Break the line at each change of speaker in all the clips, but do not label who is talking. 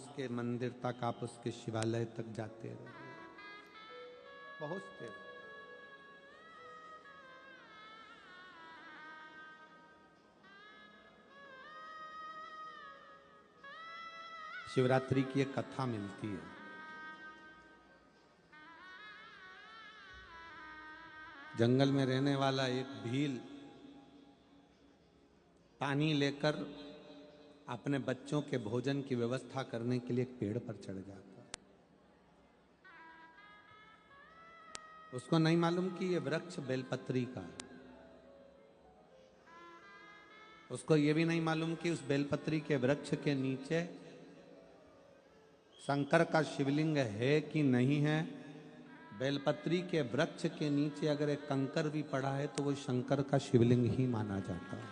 उसके मंदिर तक, आप उसके शिवालय तक जाते रहे, पहुंचते रहे। शिवरात्रि की एक कथा मिलती है। जंगल में रहने वाला एक भील पानी लेकर अपने बच्चों के भोजन की व्यवस्था करने के लिए एक पेड़ पर चढ़ जाता। उसको नहीं मालूम कि ये वृक्ष बेलपत्री का है। उसको ये भी नहीं मालूम कि उस बेलपत्री के वृक्ष के नीचे शंकर का शिवलिंग है कि नहीं है। बेलपत्री के वृक्ष के नीचे अगर एक कंकर भी पड़ा है तो वो शंकर का शिवलिंग ही माना जाता है।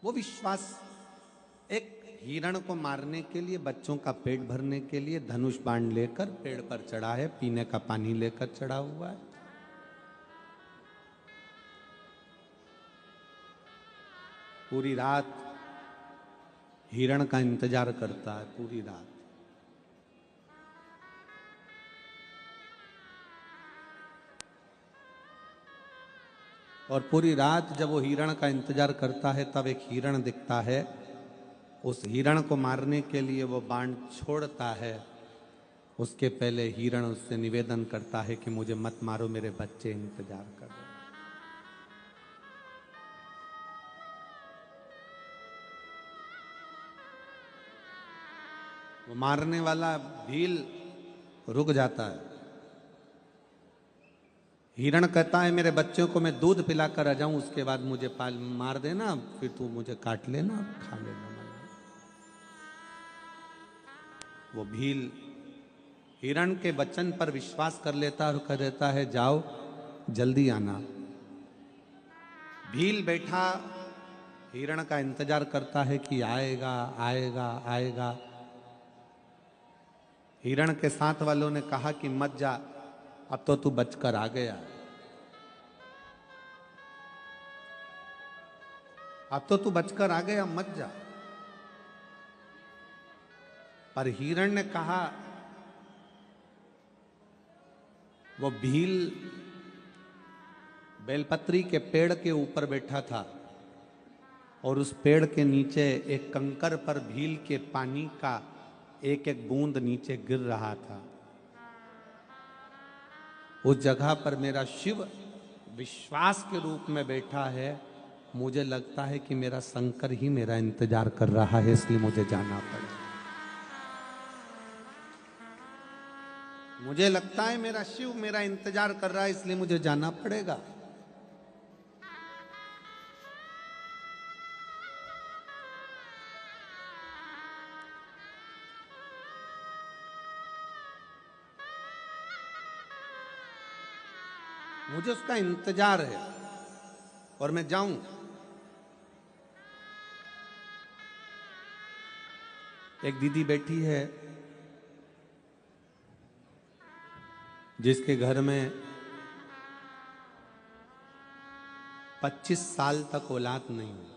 वो विश्वास एक हिरण को मारने के लिए, बच्चों का पेट भरने के लिए धनुष बाण लेकर पेड़ पर चढ़ा है, पीने का पानी लेकर चढ़ा हुआ है। पूरी रात हिरण का इंतजार करता है, पूरी रात। और पूरी रात जब वो हिरण का इंतजार करता है तब एक हिरण दिखता है। उस हिरण को मारने के लिए वो बाण छोड़ता है। उसके पहले हिरण उससे निवेदन करता है कि मुझे मत मारो, मेरे बच्चे इंतजार कर रहे हैं। वो मारने वाला भील रुक जाता है। हिरण कहता है मेरे बच्चों को मैं दूध पिलाकर आ जाऊं, उसके बाद मुझे मार देना, फिर तू मुझे काट लेना, खा लेना। वो भील हिरण के वचन पर विश्वास कर लेता और कह देता है जाओ, जल्दी आना। भील बैठा हिरण का इंतजार करता है कि आएगा आएगा आएगा। हिरण के साथ वालों ने कहा कि मत जा, अब तो तू बचकर आ गया, अब तो तू बचकर आ गया, मत जा। पर हिरण ने कहा, वो भील बेलपत्री के पेड़ के ऊपर बैठा था और उस पेड़ के नीचे एक कंकर पर भील के पानी का एक एक बूंद नीचे गिर रहा था। उस जगह पर मेरा शिव विश्वास के रूप में बैठा है। मुझे लगता है कि मेरा शंकर ही मेरा इंतजार कर रहा है, इसलिए मुझे जाना पड़ेगा। मुझे लगता है मेरा शिव मेरा इंतजार कर रहा है, इसलिए मुझे जाना पड़ेगा। मुझे उसका इंतजार है और मैं जाऊं। एक दीदी बैठी है जिसके घर में 25 साल तक औलाद नहीं हुई।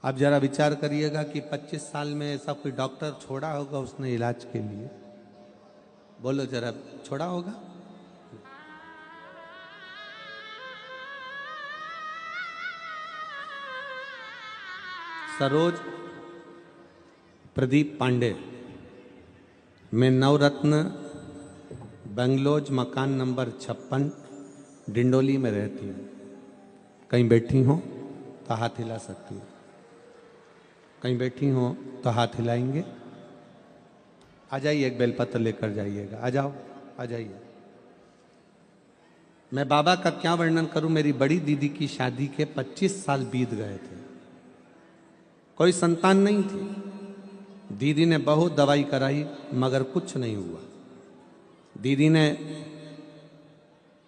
आप जरा विचार करिएगा कि 25 साल में ऐसा कोई डॉक्टर छोड़ा होगा उसने इलाज के लिए? बोलो जरा, छोड़ा होगा? सरोज प्रदीप पांडे, मैं नवरत्न बेंगलोज मकान नंबर 56 डिंडोली में रहती हूँ। कहीं बैठी हो तो हाथ हिला सकती हूँ, कहीं बैठी हो तो हाथ हिलाएंगे। आ जाइए, एक बेलपत्र लेकर जाइएगा। आ जाओ, आ जाइए। मैं बाबा का क्या वर्णन करूं। मेरी बड़ी दीदी की शादी के 25 साल बीत गए थे, कोई संतान नहीं थी। दीदी ने बहुत दवाई कराई मगर कुछ नहीं हुआ। दीदी ने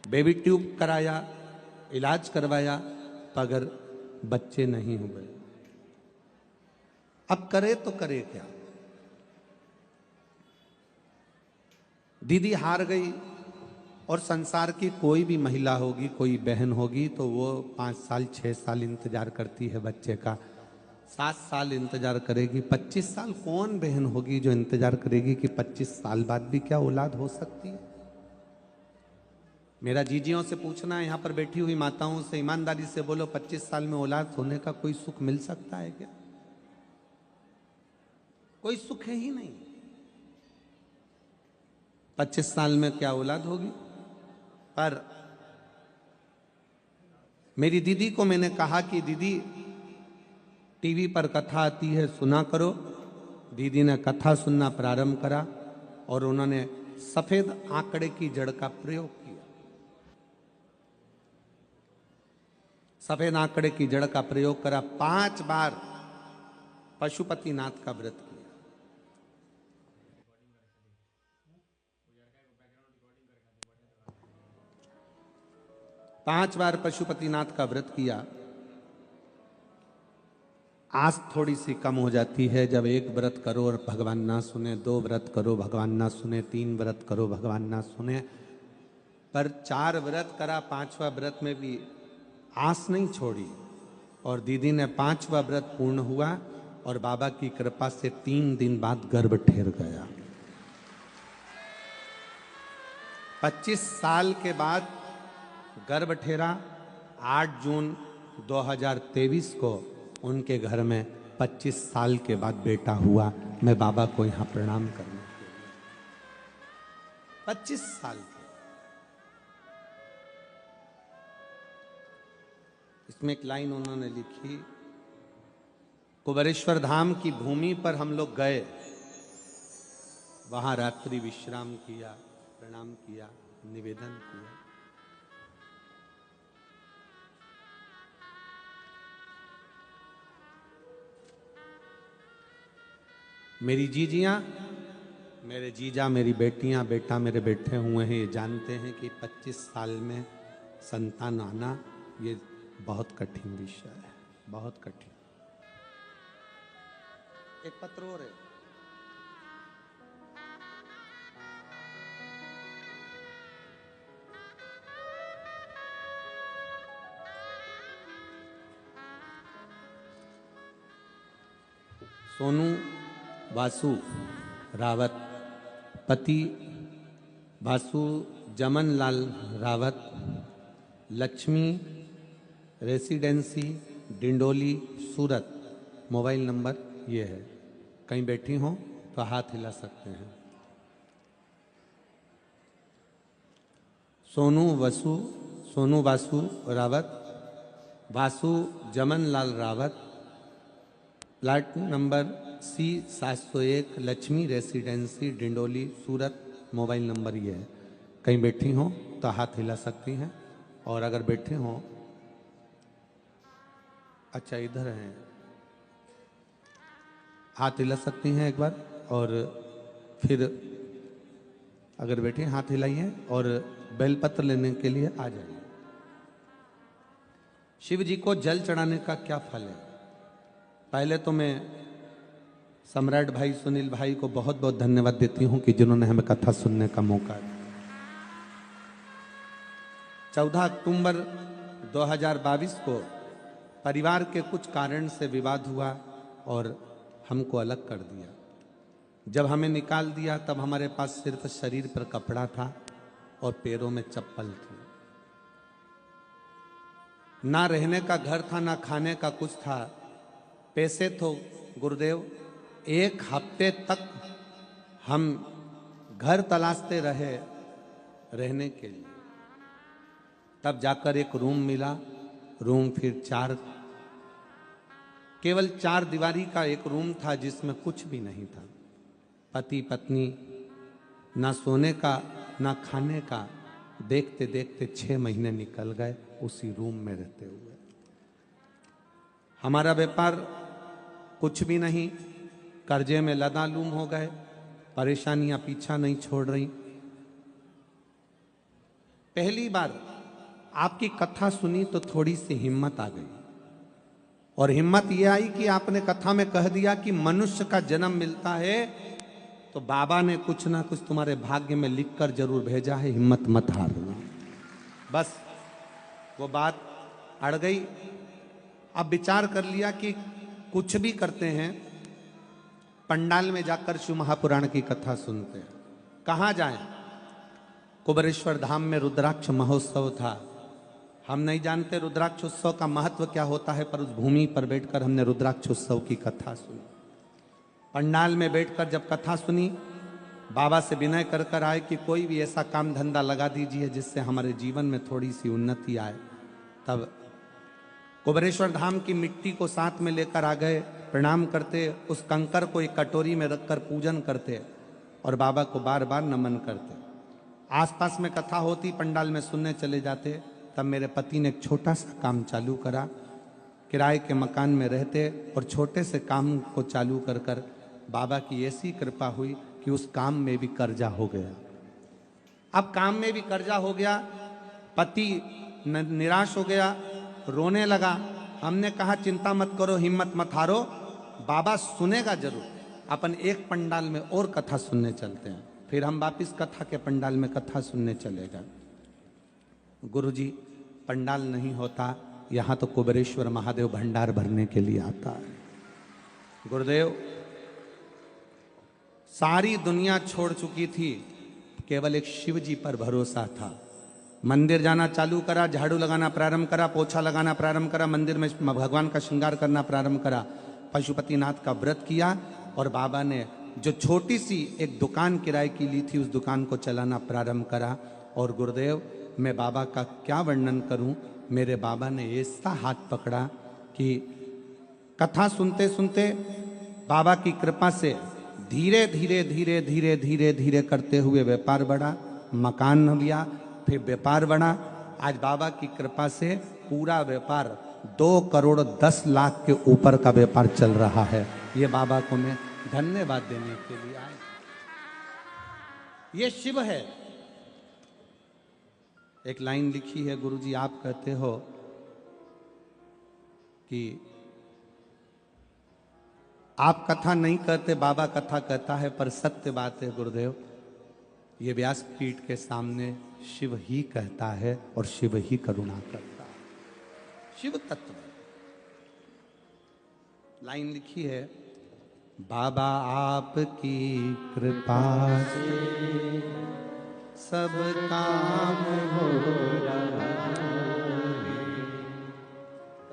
बेबी ट्यूब कराया, इलाज करवाया, मगर बच्चे नहीं हुए। अब करे तो करे क्या? दीदी हार गई, और संसार की कोई भी महिला होगी, कोई बहन होगी, तो वो 5 साल 6 साल इंतजार करती है बच्चे का, 7 साल इंतजार करेगी। 25 साल कौन बहन होगी जो इंतजार करेगी कि 25 साल बाद भी क्या औलाद हो सकती है? मेरा जीजियों से पूछना है, यहाँ पर बैठी हुई माताओं से, ईमानदारी से बोलो, 25 साल में औलाद होने का कोई सुख मिल सकता है क्या? कोई सुख है ही नहीं। 25 साल में क्या औलाद होगी? पर मेरी दीदी को मैंने कहा कि दीदी टीवी पर कथा आती है, सुना करो। दीदी ने कथा सुनना प्रारंभ करा और उन्होंने सफेद आंकड़े की जड़ का प्रयोग किया। सफेद आंकड़े की जड़ का प्रयोग करा, 5 बार पशुपतिनाथ का व्रत किया। 5 बार पशुपतिनाथ का व्रत किया। आस थोड़ी सी कम हो जाती है जब 1 व्रत करो और भगवान ना सुने, 2 व्रत करो भगवान ना सुने, 3 व्रत करो भगवान ना सुने। पर 4 व्रत करा, 5वां व्रत में भी आस नहीं छोड़ी और दीदी ने 5वां व्रत पूर्ण हुआ और बाबा की कृपा से 3 दिन बाद गर्भ ठहर गया। 25 साल के बाद गर्भ ठहरा। 8 जून 2023 को उनके घर में 25 साल के बाद बेटा हुआ। मैं बाबा को यहां प्रणाम करने के लिए 25 साल के। इसमें एक लाइन उन्होंने लिखी, कुबेरेश्वर धाम की भूमि पर हम लोग गए, वहां रात्रि विश्राम किया, प्रणाम किया, निवेदन किया। मेरी जीजियां, मेरे जीजा, मेरी बेटियां, बेटा मेरे बैठे हुए हैं, ये जानते हैं कि 25 साल में संतान आना ये बहुत कठिन विषय है, बहुत कठिन। एक पत्र और है, सोनू वासु रावत, पति Vasu Jaman Lal Rawat, Lakshmi residency Dindoli Surat. Mobile number ये है। कहीं बैठी हो तो हाथ हिला सकते हैं। Sonu Vasu Rawat, Vasu Jaman Lal Rawat, plot number C701, Lakshmi residency Dindoli Surat. Mobile number ये है। कहीं बैठी हो तो हाथ हिला सकती हैं और अगर बैठे हो, अच्छा इधर हैं, हाथ हिला सकती हैं एक बार और फिर अगर बैठे हाथ हिलाइए और बेलपत्र लेने के लिए आ जाइए। शिव जी को जल चढ़ाने का क्या फल है? पहले तो मैं सम्राट भाई सुनील भाई को बहुत बहुत धन्यवाद देती हूं कि जिन्होंने हमें कथा सुनने का मौका दिया। 14 अक्टूबर 2022 को परिवार के कुछ कारण से विवाद हुआ और हमको अलग कर दिया। जब हमें निकाल दिया तब हमारे पास सिर्फ शरीर पर कपड़ा था और पैरों में चप्पल थी। ना रहने का घर था, ना खाने का कुछ था। पैसे तो गुरुदेव 1 हफ्ते तक हम घर तलाशते रहे रहने के लिए, तब जाकर एक रूम मिला। रूम फिर केवल 4 दीवारी का एक रूम था जिसमें कुछ भी नहीं था। पति पत्नी, ना सोने का ना खाने का। देखते देखते 6 महीने निकल गए उसी रूम में रहते हुए। हमारा व्यापार कुछ भी नहीं, कर्जे में लदालूम हो गए। परेशानियां पीछा नहीं छोड़ रही। पहली बार आपकी कथा सुनी तो थोड़ी सी हिम्मत आ गई और हिम्मत यह आई कि आपने कथा में कह दिया कि मनुष्य का जन्म मिलता है तो बाबा ने कुछ ना कुछ तुम्हारे भाग्य में लिखकर जरूर भेजा है, हिम्मत मत हारना। बस वो बात अड़ गई। अब विचार कर लिया कि कुछ भी करते हैं, पंडाल में जाकर शिव महापुराण की कथा सुनते हैं। कहाँ जाएं? कुबेरेश्वर धाम में रुद्राक्ष महोत्सव था। हम नहीं जानते रुद्राक्ष उत्सव का महत्व क्या होता है, पर उस भूमि पर बैठकर हमने रुद्राक्ष उत्सव की कथा सुनी। पंडाल में बैठकर जब कथा सुनी, बाबा से विनय कर कर आए कि कोई भी ऐसा काम धंधा लगा दीजिए जिससे हमारे जीवन में थोड़ी सी उन्नति आए। तब कुबेरेश्वर धाम की मिट्टी को साथ में लेकर आ गए, प्रणाम करते, उस कंकर को एक कटोरी में रखकर पूजन करते और बाबा को बार बार नमन करते। आसपास में कथा होती, पंडाल में सुनने चले जाते। तब मेरे पति ने एक छोटा सा काम चालू करा। किराए के मकान में रहते और छोटे से काम को चालू कर कर बाबा की ऐसी कृपा हुई कि उस काम में भी कर्जा हो गया। अब काम में भी कर्जा हो गया, पति निराश हो गया, रोने लगा। हमने कहा चिंता मत करो, हिम्मत मत हारो, बाबा सुनेगा जरूर। अपन एक पंडाल में और कथा सुनने चलते हैं। फिर हम वापिस कथा के पंडाल में कथा सुनने चले गए। गुरुजी, पंडाल नहीं होता, यहाँ तो कुबेरेश्वर महादेव भंडार भरने के लिए आता है। गुरुदेव, सारी दुनिया छोड़ चुकी थी, केवल एक शिव जी पर भरोसा था। मंदिर जाना चालू करा, झाड़ू लगाना प्रारंभ करा, पोछा लगाना प्रारंभ करा, मंदिर में भगवान का श्रृंगार करना प्रारंभ करा, पशुपतिनाथ का व्रत किया और बाबा ने जो छोटी सी एक दुकान किराए की ली थी, उस दुकान को चलाना प्रारंभ करा। और गुरुदेव, मैं बाबा का क्या वर्णन करूं, मेरे बाबा ने ऐसा हाथ पकड़ा कि कथा सुनते सुनते बाबा की कृपा से धीरे धीरे धीरे धीरे धीरे धीरे करते हुए व्यापार बढ़ा, मकान लिया, फिर व्यापार बढ़ा। आज बाबा की कृपा से पूरा व्यापार 2,10,00,000 के ऊपर का व्यापार चल रहा है। ये बाबा को मैं धन्यवाद देने के लिए आया। ये शिव है। एक लाइन लिखी है, गुरुजी आप कहते हो कि आप कथा नहीं कहते, बाबा कथा कहता है, पर सत्य बात है गुरुदेव, ये व्यासपीठ के सामने शिव ही कहता है और शिव ही करुणा करता है। शिव तत्व लाइन लिखी है, बाबा आपकी कृपा से सब काम हो रहा है,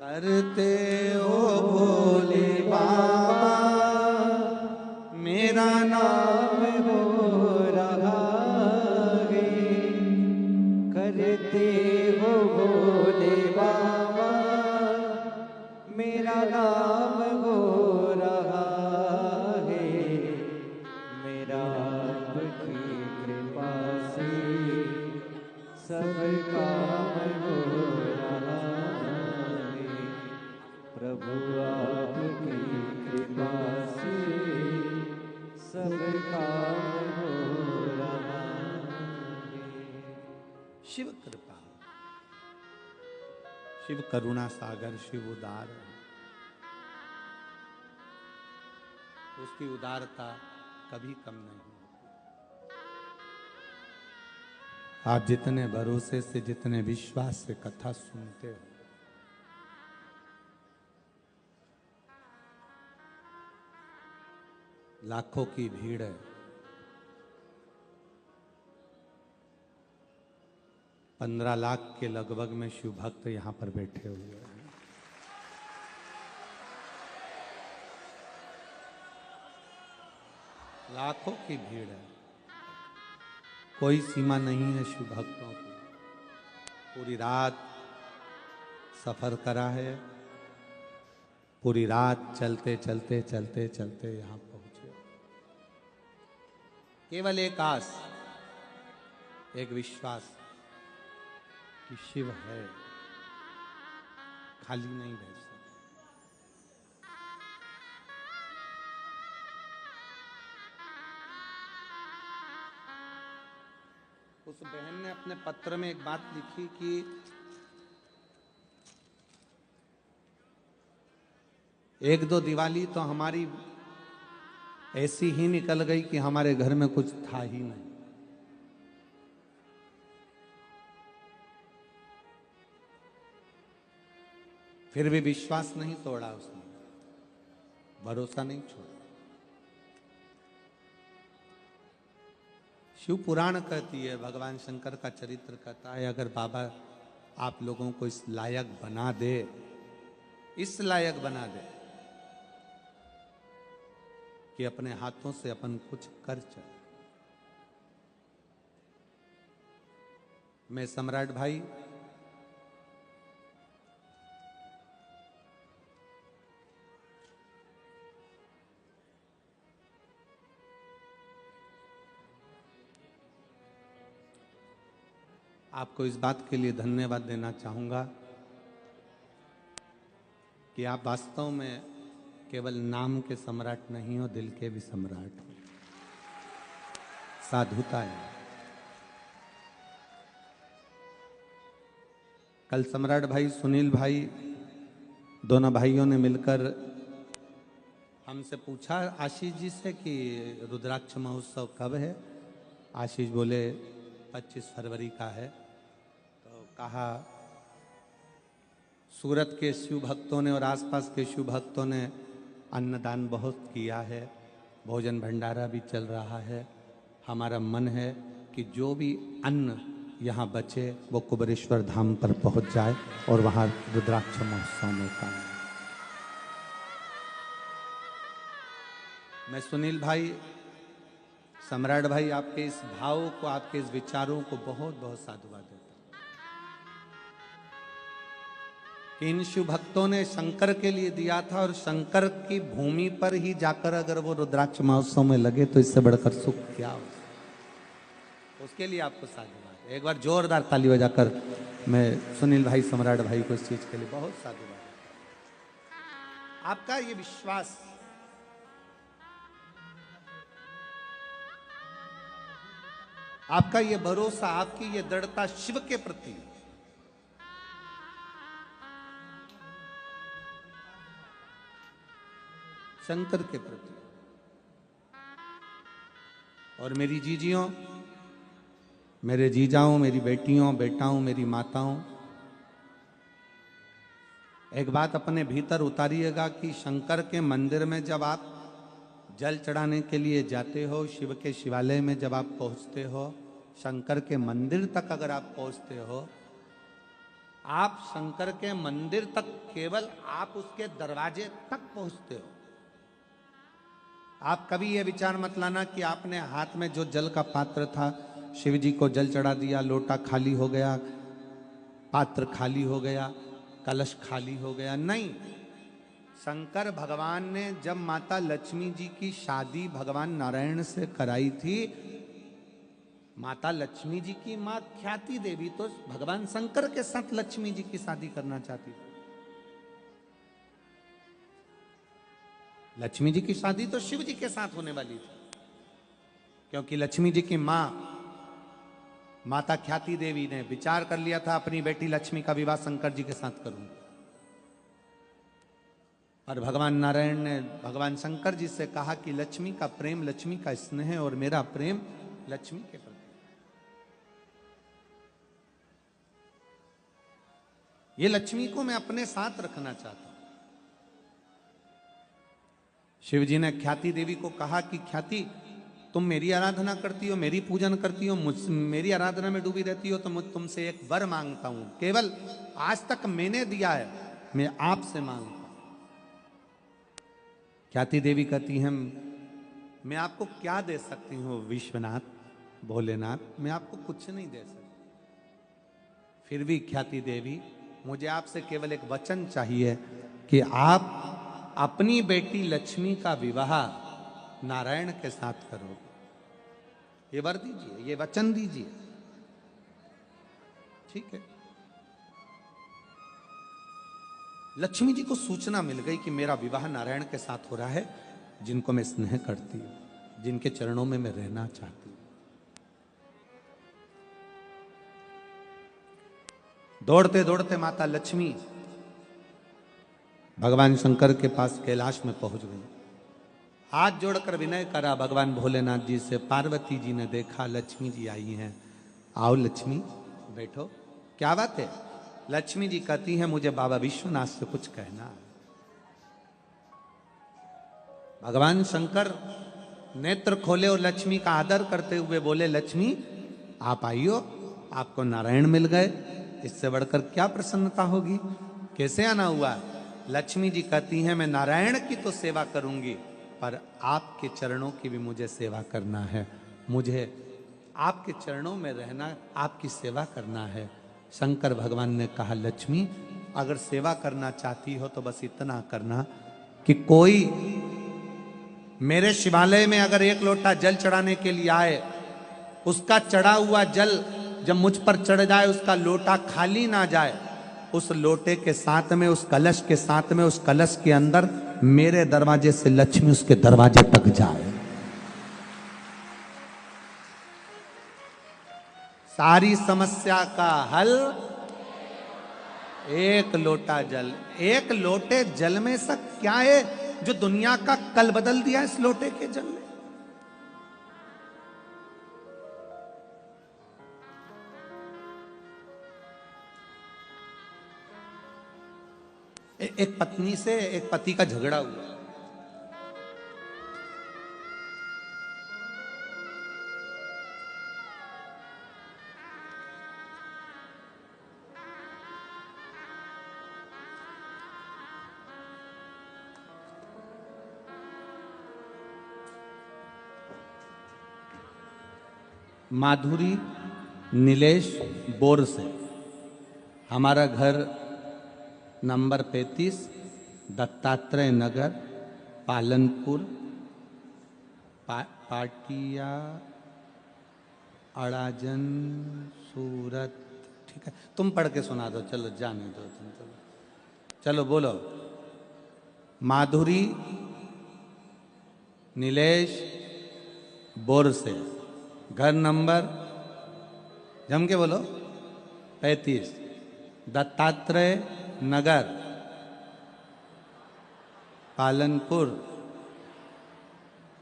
करते हो भोले बाबा मेरा नाम हो रहा है,
करते हो भोले बाबा मेरा नाम हो रहा है, मेरा आपकी कृपा से सब काम हो रहा है, प्रभु आपकी कृपा से सब काम हो रहा है।
शिव कृपा, शिव करुणा सागर, शिव उदार है। उसकी उदारता कभी कम नहीं होती। आप जितने भरोसे से, जितने विश्वास से कथा सुनते हो, लाखों की भीड़ है, 15 लाख के लगभग में शिव भक्त यहां पर बैठे हुए हैं। लाखों की भीड़ है, कोई सीमा नहीं है शिव भक्तों की। पूरी रात सफर करा है, पूरी रात चलते चलते चलते चलते यहां पहुंचे। केवल एक आस, एक विश्वास कि शिव है, खाली नहीं रह सकता। उस बहन ने अपने पत्र में एक बात लिखी कि एक दो दिवाली तो हमारी ऐसी ही निकल गई कि हमारे घर में कुछ था ही नहीं। फिर भी विश्वास नहीं तोड़ा उसने, भरोसा नहीं छोड़ा। शिव पुराण कहती है, भगवान शंकर का चरित्र कहता है, अगर बाबा आप लोगों को इस लायक बना दे, इस लायक बना दे कि अपने हाथों से अपन कुछ कर चले। मैं सम्राट भाई आपको इस बात के लिए धन्यवाद देना चाहूंगा कि आप वास्तव में केवल नाम के सम्राट नहीं हो, दिल के भी सम्राट हो। साधुता है। कल सम्राट भाई, सुनील भाई, दोनों भाइयों ने मिलकर हमसे पूछा आशीष जी से कि रुद्राक्ष महोत्सव कब है। आशीष बोले 25 फरवरी का है। तो कहा सूरत के शिव भक्तों ने और आसपास के शिव भक्तों ने अन्नदान बहुत किया है, भोजन भंडारा भी चल रहा है। हमारा मन है कि जो भी अन्न यहाँ बचे वो कुबेरेश्वर धाम पर पहुँच जाए और वहाँ रुद्राक्ष महोत्सव में काम। मैं सुनील भाई, सम्राट भाई, आपके इस भाव को, आपके इस विचारों को बहुत बहुत साधुवाद देता हूं कि इन शिव भक्तों ने शंकर के लिए दिया था और शंकर की भूमि पर ही जाकर अगर वो रुद्राक्ष महोत्सव में लगे तो इससे बढ़कर सुख क्या हो। उसके लिए आपको साधुवाद। एक बार जोरदार ताली बजाकर मैं सुनील भाई, सम्राट भाई को इस चीज के लिए बहुत साधुवाद। आपका ये विश्वास, आपका ये भरोसा, आपकी ये दृढ़ता शिव के प्रति, शंकर के प्रति। और मेरी जीजियों, मेरे जीजाओं, मेरी बेटियों, बेटाओं, मेरी माताओं, एक बात अपने भीतर उतारिएगा कि शंकर के मंदिर में जब आप जल चढ़ाने के लिए जाते हो, शिव के शिवालय में जब आप पहुंचते हो, शंकर के मंदिर तक अगर आप पहुंचते हो, आप शंकर के मंदिर तक केवल आप उसके दरवाजे तक पहुंचते हो। आप कभी ये विचार मत लाना कि आपने हाथ में जो जल का पात्र था, शिव जी को जल चढ़ा दिया, लोटा खाली हो गया, पात्र खाली हो गया, कलश खाली हो गया। नहीं, शंकर भगवान ने जब माता लक्ष्मी जी की शादी भगवान नारायण से कराई थी, माता लक्ष्मी जी की मां ख्याति देवी तो भगवान शंकर के साथ लक्ष्मी जी की शादी करना चाहती थी। लक्ष्मी जी की शादी तो शिव जी के साथ होने वाली थी, क्योंकि लक्ष्मी जी की मां माता ख्याति देवी ने विचार कर लिया था अपनी बेटी लक्ष्मी का विवाह शंकर जी के साथ करूं। और भगवान नारायण ने भगवान शंकर जी से कहा कि लक्ष्मी का प्रेम, लक्ष्मी का स्नेह और मेरा प्रेम लक्ष्मी के प्रति, ये लक्ष्मी को मैं अपने साथ रखना चाहता हूं। शिव जी ने ख्याति देवी को कहा कि ख्याति, तुम मेरी आराधना करती हो, मेरी पूजन करती हो, मेरी आराधना में डूबी रहती हो, तो मैं तुमसे एक वर मांगता हूं। केवल आज तक मैंने दिया है, मैं आपसे मांगता हूं। ख्याति देवी कहती हैं, मैं आपको क्या दे सकती हूँ विश्वनाथ, भोलेनाथ, मैं आपको कुछ नहीं दे सकती। फिर भी ख्याति देवी, मुझे आपसे केवल एक वचन चाहिए कि आप अपनी बेटी लक्ष्मी का विवाह नारायण के साथ करो। ये वर दीजिए, ये वचन दीजिए। ठीक है। लक्ष्मी जी को सूचना मिल गई कि मेरा विवाह नारायण के साथ हो रहा है, जिनको मैं स्नेह करती हूं, जिनके चरणों में मैं रहना चाहती हूं। दौड़ते दौड़ते माता लक्ष्मी भगवान शंकर के पास कैलाश में पहुंच गई। हाथ जोड़कर विनय करा भगवान भोलेनाथ जी से। पार्वती जी ने देखा लक्ष्मी जी आई हैं। आओ लक्ष्मी बैठो। क्या बात है? लक्ष्मी जी कहती हैं मुझे बाबा विश्वनाथ से कुछ कहना है। भगवान शंकर नेत्र खोले और लक्ष्मी का आदर करते हुए बोले, लक्ष्मी आप आइयो, आपको नारायण मिल गए, इससे बढ़कर क्या प्रसन्नता होगी? कैसे आना हुआ? लक्ष्मी जी कहती हैं मैं नारायण की तो सेवा करूंगी, पर आपके चरणों की भी मुझे सेवा करना है। मुझे आपके चरणों में रहना, आपकी सेवा करना है। शंकर भगवान ने कहा, लक्ष्मी अगर सेवा करना चाहती हो तो बस इतना करना कि कोई मेरे शिवालय में अगर एक लोटा जल चढ़ाने के लिए आए, उसका चढ़ा हुआ जल जब मुझ पर चढ़ जाए, उसका लोटा खाली ना जाए, उस लोटे के साथ में, उस कलश के साथ में, उस कलश के अंदर मेरे दरवाजे से लक्ष्मी उसके दरवाजे तक जाए। सारी समस्या का हल एक लोटा जल। एक लोटे जल में सब क्या है जो दुनिया का कल बदल दिया इस लोटे के जल ने? एक पत्नी से एक पति का झगड़ा हुआ। माधुरी नीलेश बोर से। हमारा घर नंबर 35 दत्तात्रेय नगर पालनपुर पाटिया अड़ाजन सूरत। ठीक है, तुम पढ़ के सुना दो, चलो जाने दो तुम। चलो बोलो। माधुरी नीलेश बोर से, घर नंबर जम के बोलो 35 दत्तात्रेय नगर पालनपुर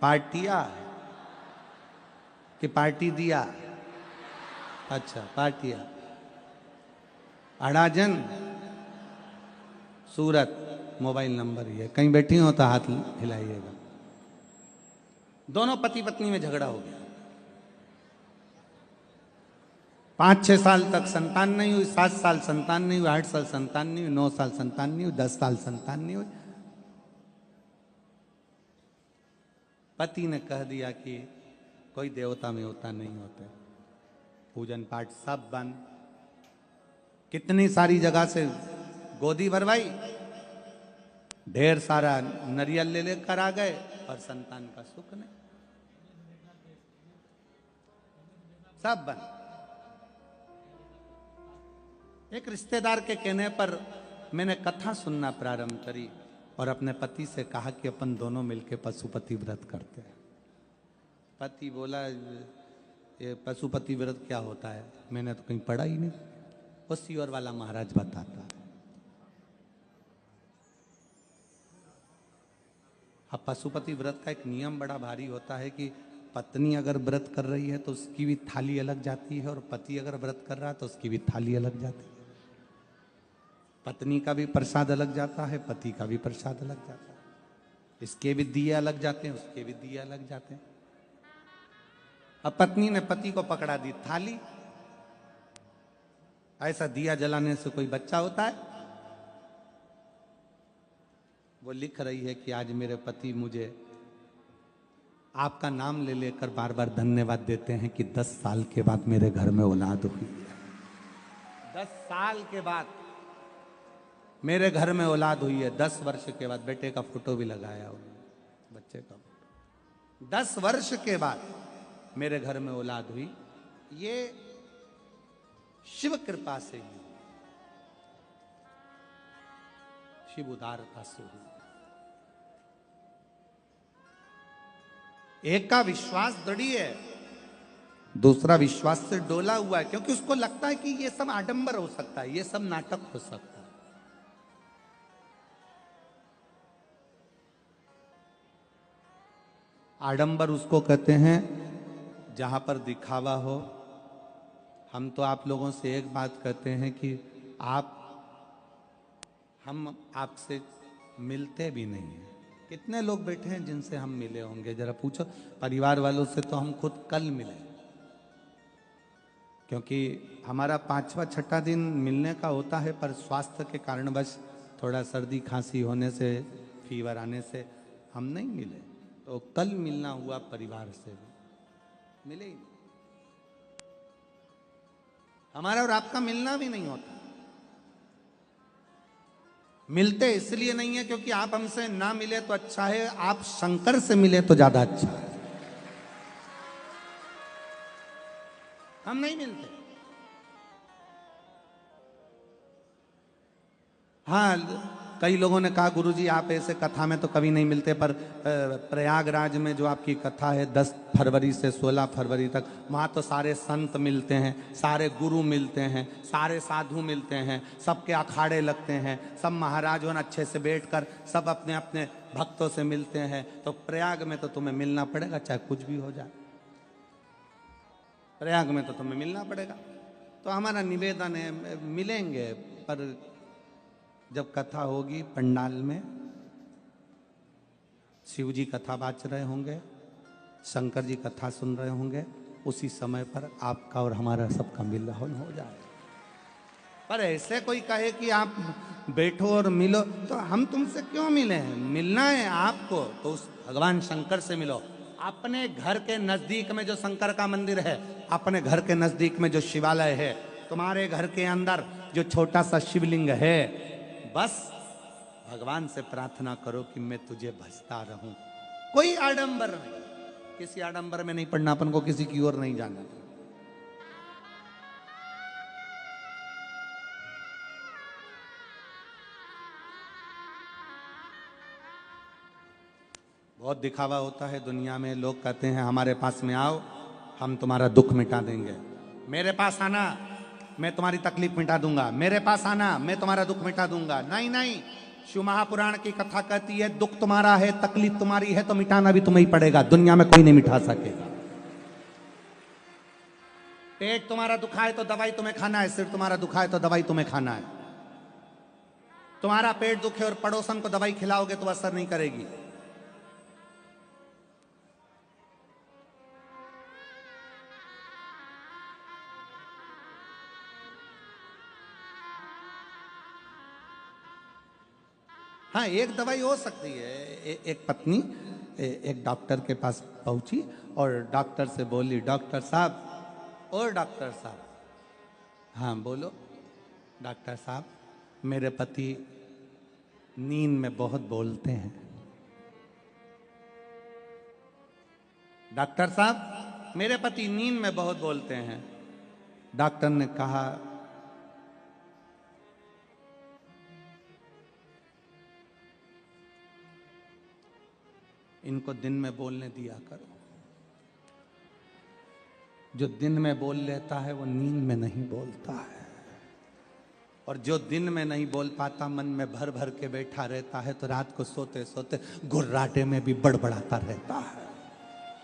पाटिया कि पार्टी दिया? अच्छा पाटिया अड़ाजन सूरत। मोबाइल नंबर ये, कहीं बैठी हो तो हाथ हिलाइएगा। दोनों पति पत्नी में झगड़ा हो गया। 5-6 साल तक संतान नहीं हुई, 7 साल संतान नहीं हुई, 8 साल संतान नहीं हुई, 9 साल संतान नहीं हुई, 10 साल संतान नहीं हुई। पति ने कह दिया कि कोई देवता में होता नहीं होते, पूजन पाठ सब बंद। कितनी सारी जगह से गोदी भरवाई, ढेर सारा नरियल ले लेकर आ गए और संतान का सुख नहीं, सब बंद। एक रिश्तेदार के कहने पर मैंने कथा सुनना प्रारंभ करी और अपने पति से कहा कि अपन दोनों मिलकर पशुपति व्रत करते हैं। पति बोला ये पशुपति व्रत क्या होता है? मैंने तो कहीं पढ़ा ही नहीं। वो सीवर वाला महाराज बताता है। अब पशुपति व्रत का एक नियम बड़ा भारी होता है कि पत्नी अगर व्रत कर रही है तो उसकी भी थाली अलग जाती है, और पति अगर व्रत कर रहा है तो उसकी भी थाली अलग जाती है। पत्नी का भी प्रसाद अलग जाता है, पति का भी प्रसाद अलग जाता है। इसके भी दिए अलग जाते हैं, उसके भी दिए अलग जाते हैं। अब पत्नी ने पति को पकड़ा दी थाली। ऐसा दिया जलाने से कोई बच्चा होता है? वो लिख रही है कि आज मेरे पति मुझे आपका नाम ले लेकर बार बार धन्यवाद देते हैं कि 10 साल के बाद मेरे घर में औलाद हुई। 10 साल के बाद मेरे घर में औलाद हुई है। 10 वर्ष के बाद बेटे का फोटो भी लगाया उन्होंने, बच्चे का फोटो। 10 वर्ष के बाद मेरे घर में औलाद हुई। ये शिव कृपा से ही, शिव उदारता से हुई। एक का विश्वास दृढ़ है, दूसरा विश्वास से डोला हुआ है, क्योंकि उसको लगता है कि ये सब आडंबर हो सकता है, ये सब नाटक हो सकता है। आडंबर उसको कहते हैं जहाँ पर दिखावा हो। हम तो आप लोगों से एक बात कहते हैं कि हम आपसे मिलते भी नहीं हैं। कितने लोग बैठे हैं जिनसे हम मिले होंगे, जरा पूछो। परिवार वालों से तो हम खुद कल मिले, क्योंकि हमारा 5वां 6ठा दिन मिलने का होता है, पर स्वास्थ्य के कारणवश थोड़ा सर्दी खांसी होने से, फीवर आने से हम नहीं मिले। तो कल मिलना हुआ परिवार से, मिले ही नहीं। हमारा और आपका मिलना भी नहीं होता। मिलते इसलिए नहीं है क्योंकि आप हमसे ना मिले तो अच्छा है, आप शंकर से मिले तो ज्यादा अच्छा है। हम नहीं मिलते। हाँ, कई लोगों ने कहा गुरुजी आप ऐसे कथा में तो कभी नहीं मिलते, पर प्रयागराज में जो आपकी कथा है 10 फरवरी से 16 फरवरी तक, वहाँ तो सारे संत मिलते हैं, सारे गुरु मिलते हैं, सारे साधु मिलते हैं, सबके अखाड़े लगते हैं, सब महाराज होना अच्छे से बैठकर सब अपने अपने भक्तों से मिलते हैं। तो प्रयाग में तो तुम्हें मिलना पड़ेगा, चाहे कुछ भी हो जाए। प्रयाग में तो तुम्हें मिलना पड़ेगा। तो हमारा निवेदन है, मिलेंगे, पर जब कथा होगी पंडाल में, शिव जी कथा बाच रहे होंगे, शंकर जी कथा सुन रहे होंगे, उसी समय पर आपका और हमारा सबका मिलन हो जाए। पर ऐसे कोई कहे कि आप बैठो और मिलो, तो हम तुमसे क्यों मिले हैं? मिलना है आपको तो उस भगवान शंकर से मिलो। अपने घर के नजदीक में जो शंकर का मंदिर है, अपने घर के नजदीक में जो शिवालय है, तुम्हारे घर के अंदर जो छोटा सा शिवलिंग है, बस भगवान से प्रार्थना करो कि मैं तुझे भजता रहूं। कोई आडंबर नहीं, किसी आडंबर में नहीं पड़ना, अपन को किसी की ओर नहीं जाना। बहुत दिखावा होता है दुनिया में। लोग कहते हैं हमारे पास में आओ, हम तुम्हारा दुख मिटा देंगे। मेरे पास आना, मैं तुम्हारी तकलीफ मिटा दूंगा। मेरे पास आना, मैं तुम्हारा दुख मिटा दूंगा। नहीं नहीं, शिव महापुराण की कथा कहती है दुख तुम्हारा है, तकलीफ तुम्हारी है, तो मिटाना भी तुम्हें ही पड़ेगा। दुनिया में कोई नहीं मिटा सकेगा। पेट तुम्हारा दुखा है तो दवाई तुम्हें खाना है, सिर तुम्हारा दुखा है तो दवाई तुम्हें खाना है। तुम्हारा पेट दुखे और पड़ोसन को दवाई खिलाओगे तो असर नहीं करेगी। हाँ, एक दवाई हो सकती है। एक पत्नी एक डॉक्टर के पास पहुंची और डॉक्टर से बोली, डॉक्टर साहब, और डॉक्टर साहब। हाँ बोलो। डॉक्टर साहब, मेरे पति नींद में बहुत बोलते हैं। डॉक्टर साहब, मेरे पति नींद में बहुत बोलते हैं। डॉक्टर ने कहा, इनको दिन में बोलने दिया करो। जो दिन में बोल लेता है वो नींद में नहीं बोलता है, और जो दिन में नहीं बोल पाता, मन में भर भर के बैठा रहता है, तो रात को सोते सोते गुर्राटे में भी बड़बड़ाता रहता है।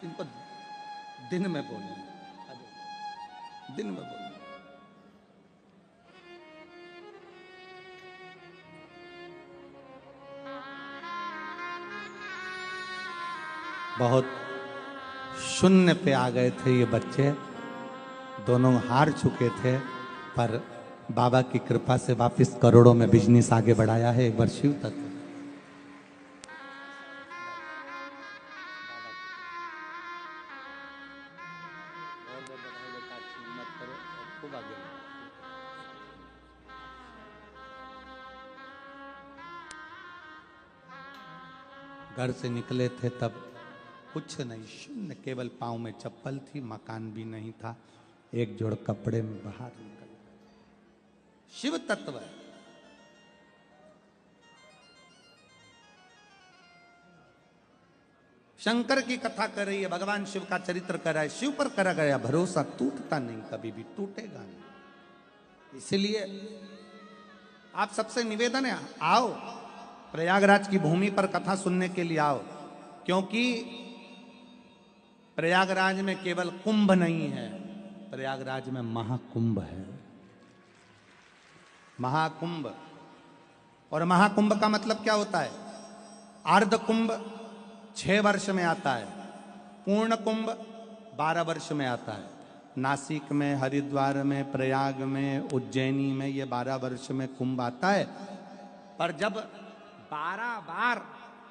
इनको दिन में बोलने, दिन में बोलने। बहुत शून्य पे आ गए थे ये बच्चे, दोनों हार चुके थे, पर बाबा की कृपा से वापस करोड़ों में बिजनेस आगे बढ़ाया है। एक बार शिव तत्व। घर से निकले थे तब कुछ नहीं, शून्य, केवल पांव में चप्पल थी, मकान भी नहीं था, एक जोड़ कपड़े में बाहर निकल। शिव तत्व है। शंकर की कथा कर रही है, भगवान शिव का चरित्र कर रहा है, शिव पर करा गया भरोसा टूटता नहीं, कभी भी टूटेगा नहीं। इसलिए आप सबसे निवेदन है, आओ प्रयागराज की भूमि पर कथा सुनने के लिए आओ, क्योंकि प्रयागराज में केवल कुंभ नहीं है, प्रयागराज में महाकुंभ है। महाकुंभ। और महाकुंभ का मतलब क्या होता है? अर्ध कुंभ 6 वर्ष में आता है, पूर्ण कुंभ 12 वर्ष में आता है। नासिक में, हरिद्वार में, प्रयाग में, उज्जैनी में ये 12 वर्ष में कुंभ आता है। पर जब 12 बार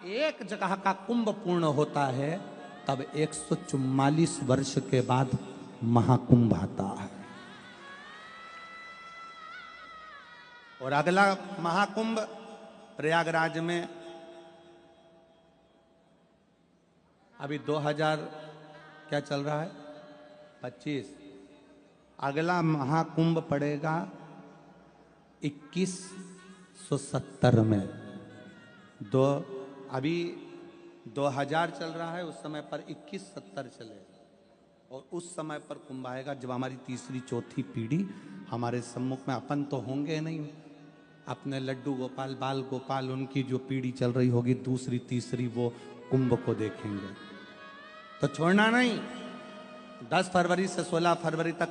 एक जगह का कुंभ पूर्ण होता है तब 144 वर्ष के बाद महाकुंभ आता है। और अगला महाकुंभ प्रयागराज में अभी 2000 क्या चल रहा है 25। अगला महाकुंभ पड़ेगा 2170 में। अभी 2000 चल रहा है, उस समय पर 2170 चलेगा। और उस समय पर कुंभ आएगा जब हमारी तीसरी चौथी पीढ़ी हमारे सम्मुख में, अपन तो होंगे नहीं, अपने लड्डू गोपाल, बाल गोपाल, उनकी जो पीढ़ी चल रही होगी दूसरी तीसरी, वो कुंभ को देखेंगे। तो छोड़ना नहीं। 10 फरवरी से 16 फरवरी तक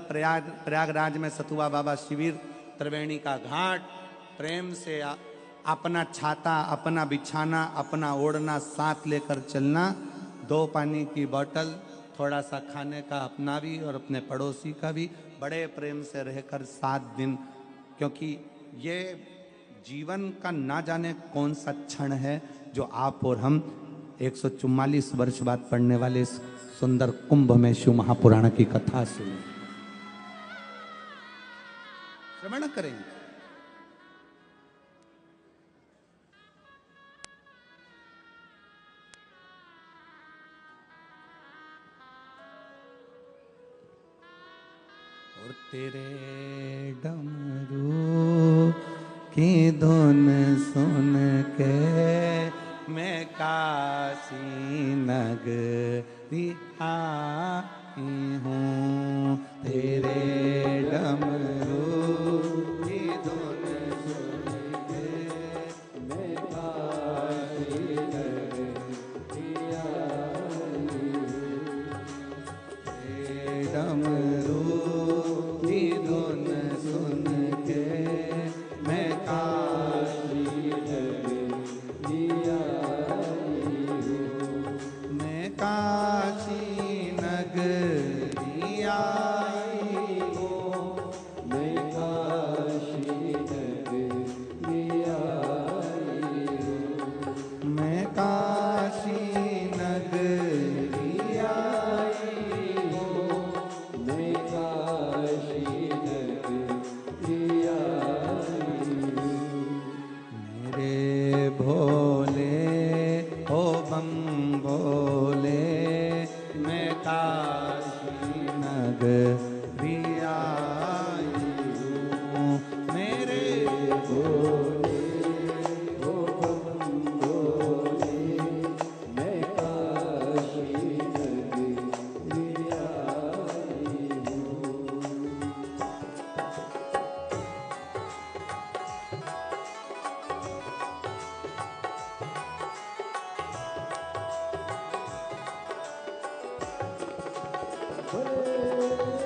प्रयागराज में सतुआ बाबा शिविर, त्रिवेणी का घाट, प्रेम से अपना छाता, अपना बिछाना, अपना ओढ़ना साथ लेकर चलना, 2 पानी की बोतल, थोड़ा सा खाने का अपना भी और अपने पड़ोसी का भी, बड़े प्रेम से रहकर 7 दिन। क्योंकि ये जीवन का ना जाने कौन सा क्षण है जो आप और हम 144 वर्ष बाद पढ़ने वाले इस सुंदर कुंभ में शिव महापुराण की कथा सुने, श्रवण करेंगे। और तेरे डमरू की धुन सुन के मैं काशी नगरी आई हूँ। तेरे डमरू की धुन सुन के मैं काशी नगरी आई हूँ। तेरे डमरू की धुन सुन के मैं काशी नगरी आई हूँ। मैं काशी नगरी आई हूँ। मैं काशी नगरी आई हूँ। मैं काशी नगरी आई हूँ। मैं काशी नगरी आई हूँ। मेरे भोले हो बम भोले, मैं काशी नगरी आई हूँ। मेरे भोले हो बम भोले, मैं काशी नगरी आई हूँ।
बोले